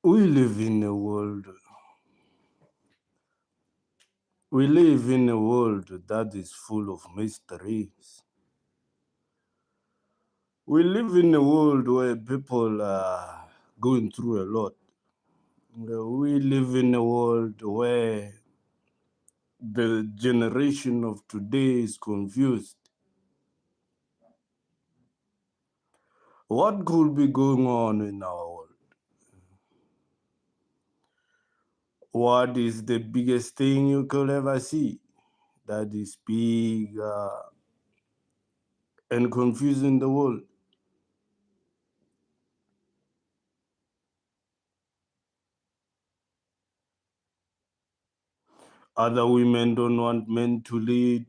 We live in a world. We live in a world that is full of mysteries. We live in a world where people are going through a lot. We live in a world where the generation of today is confused. What could be going on in our world? What is the biggest thing you could ever see that is big and confusing the world? Other women don't want men to lead.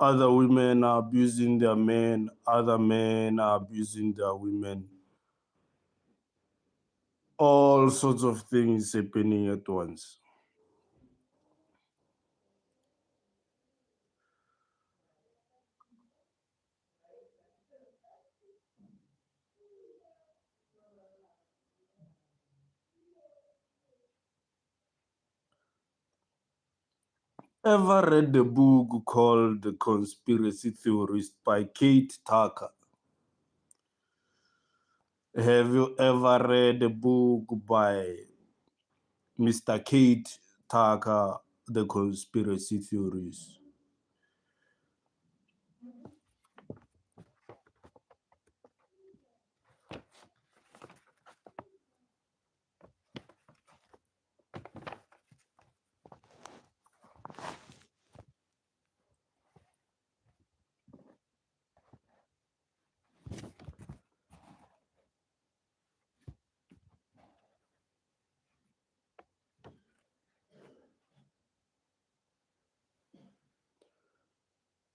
Other women are abusing their men. Other men are abusing their women. All sorts of things happening at once. Ever read the book called The Conspiracy Theorist by Kate Tucker? Have you ever read a book by Mr. Kate Tucker, The Conspiracy Theorist?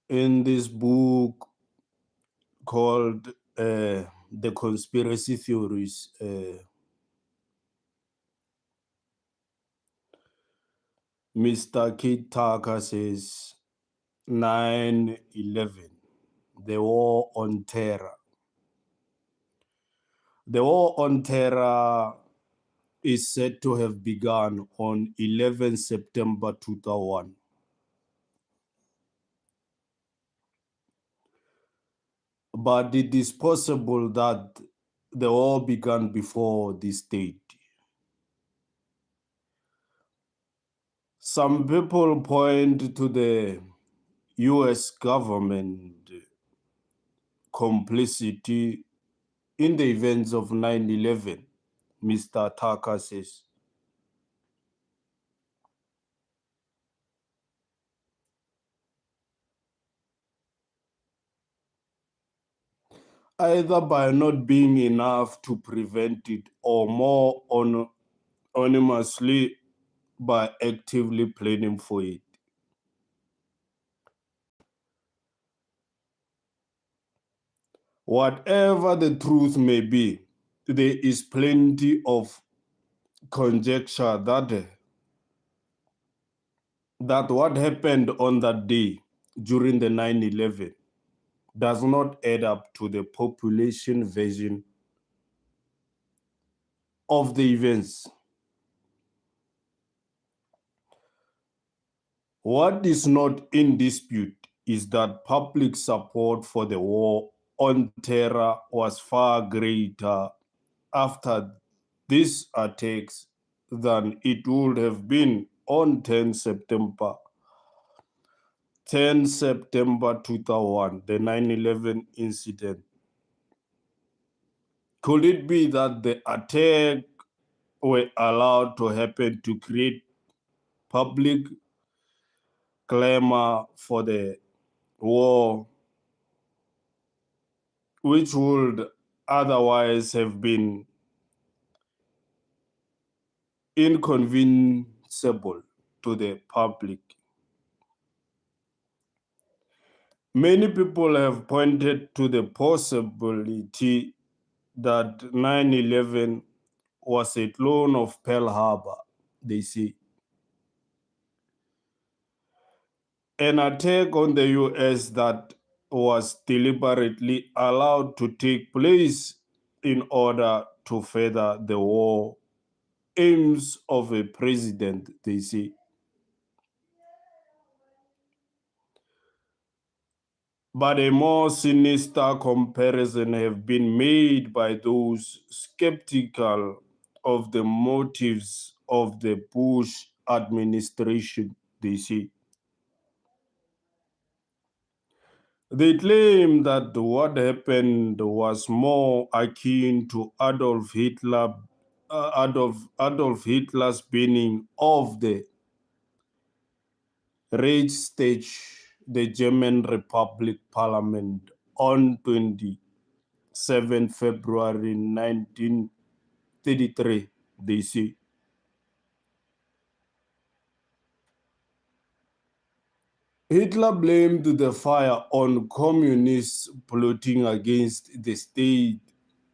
In this book called The Conspiracy Theorist, Mr. Kate Tucker says 9/11, the war on terror. The war on terror is said to have begun on 11 September 2001. But it is possible that the war began before this date. Some people point to the US government complicity in the events of 9/11, Mr. Tucker says. Either by not being enough to prevent it or more anonymously by actively planning for it. Whatever the truth may be, there is plenty of conjecture that what happened on that day during the 9/11 does not add up to the population version of the events. What is not in dispute is that public support for the war on terror was far greater after these attacks than it would have been on 10 September 2001, the 9/11 incident. Could it be that the attack were allowed to happen to create public clamor for the war, which would otherwise have been inconceivable to the public? Many people have pointed to the possibility that 9/11 was a clone of Pearl Harbor, they say. An attack on the US that was deliberately allowed to take place in order to further the war aims of a president, they say. But a more sinister comparison have been made by those skeptical of the motives of the Bush administration, they say. They claim that what happened was more akin to Adolf Hitler's burning of the Reichstag, the German Republic Parliament, on 27 February 1933, they say. Hitler blamed the fire on communists plotting against the state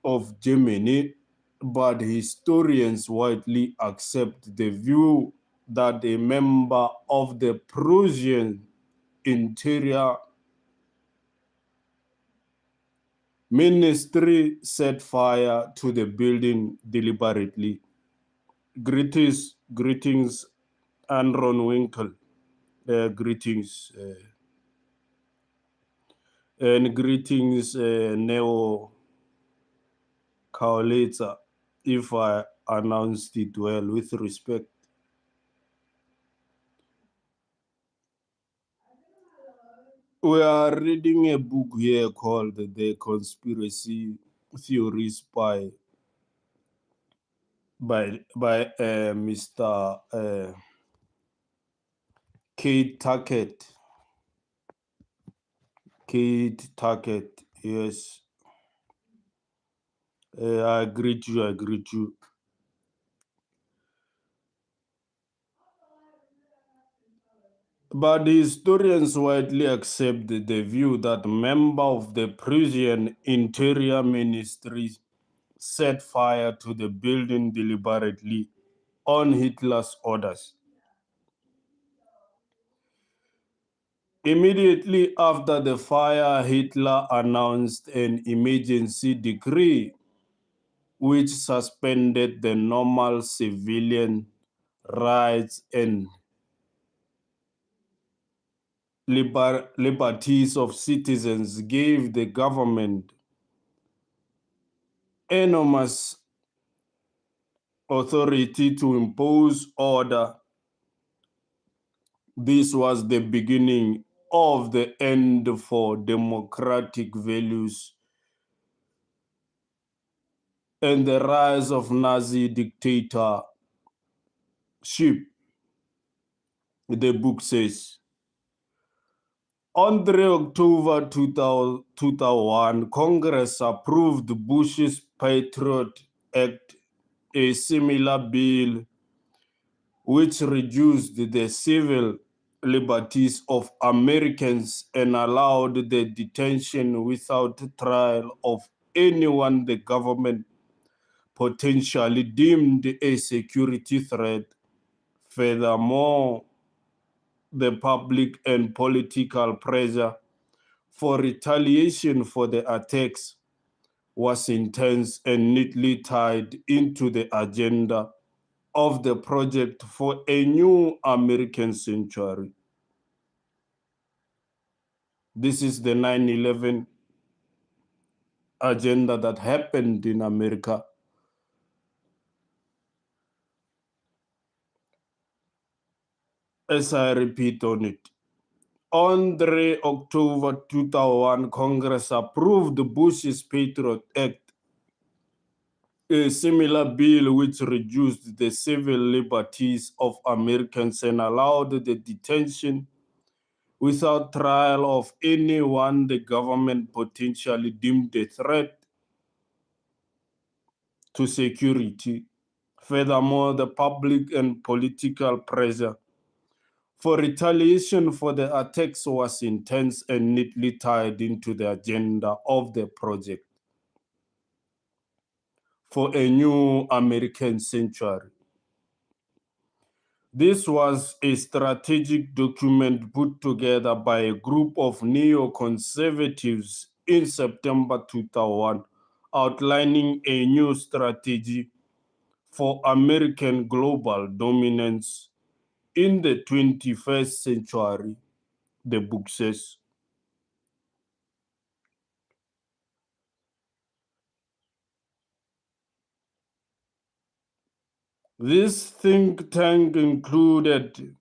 of Germany, but historians widely accept the view that a member of the Prussian Interior Ministry set fire to the building deliberately. Greetings, Aaron Winkle. Greetings. And greetings, Neo Kaoleta, if I announced it well, with respect. We are reading a book here called The Conspiracy Theories by Mr. Kate Tuckett. Kate Tuckett, yes. I greet you. But historians widely accept the view that members of the Prussian Interior Ministry set fire to the building deliberately on Hitler's orders. Immediately after the fire, Hitler announced an emergency decree which suspended the normal civilian rights and liberties of citizens, gave the government enormous authority to impose order. This was the beginning of the end for democratic values and the rise of Nazi dictatorship, the book says. On 3 October 2001, Congress approved Bush's Patriot Act, a similar bill which reduced the civil liberties of Americans and allowed the detention without trial of anyone the government potentially deemed a security threat. Furthermore, the public and political pressure for retaliation for the attacks was intense and neatly tied into the agenda of the project for a new American century. This is the 9/11 agenda that happened in America. As I repeat on it, on 3 October 2001, Congress approved Bush's Patriot Act, a similar bill which reduced the civil liberties of Americans and allowed the detention without trial of anyone the government potentially deemed a threat to security. Furthermore, the public and political pressure for retaliation for the attacks was intense and neatly tied into the agenda of the project for a new American century. This was a strategic document put together by a group of neoconservatives in September 2001 outlining a new strategy for American global dominance in the 21st century, the book says. This think tank included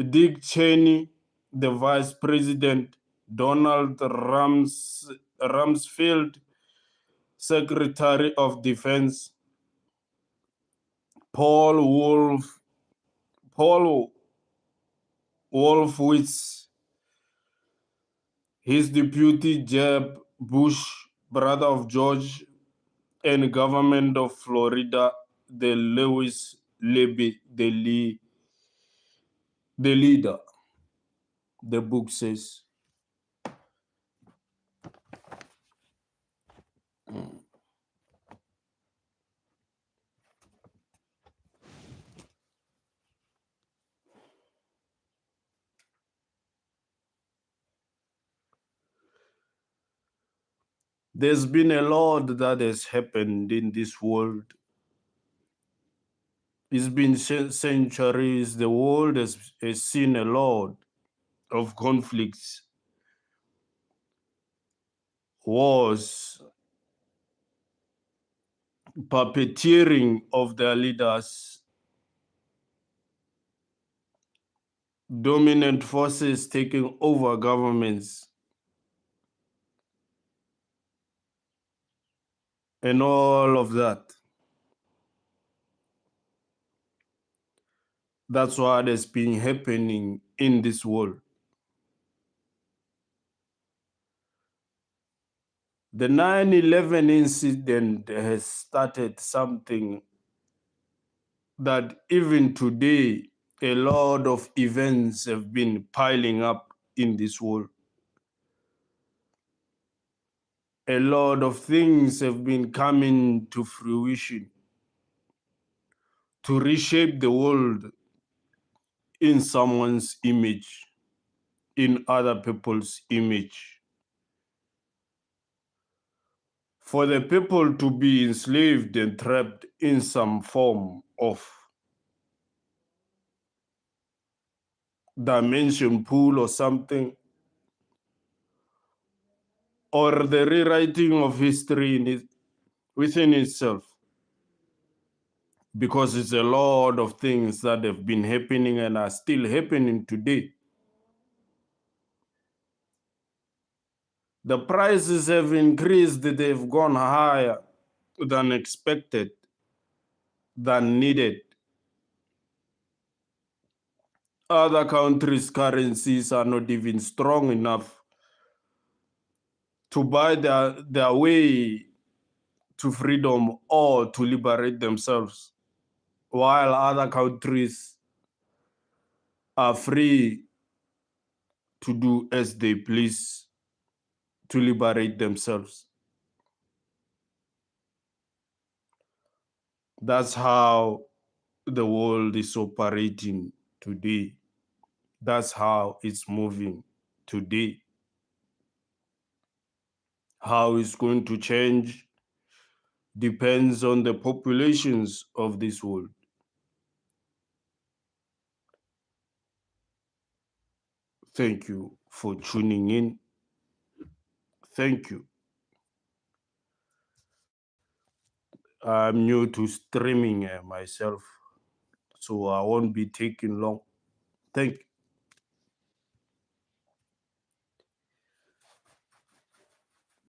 Dick Cheney, the Vice President, Donald Rumsfeld, Secretary of Defense, Paul Wolfowitz, his deputy Jeb Bush, brother of George, and government of Florida, the Lewis Libby, the leader, the book says. There's been a lot that has happened in this world. It's been centuries. The world has seen a lot of conflicts, wars, puppeteering of their leaders, dominant forces taking over governments, and all of that. That's what has been happening in this world. The 9/11 incident has started something that even today, a lot of events have been piling up in this world. A lot of things have been coming to fruition to reshape the world in someone's image, in other people's image. For the people to be enslaved and trapped in some form of dimension pool or something, or the rewriting of history within itself, because it's a lot of things that have been happening and are still happening today. The prices have increased, they've gone higher than expected, than needed. Other countries' currencies are not even strong enough to buy their way to freedom or to liberate themselves, while other countries are free to do as they please to liberate themselves. That's how the world is operating today. That's how it's moving today. How it's going to change depends on the populations of this world. Thank you for tuning in. Thank you. I'm new to streaming myself, so I won't be taking long. Thank you.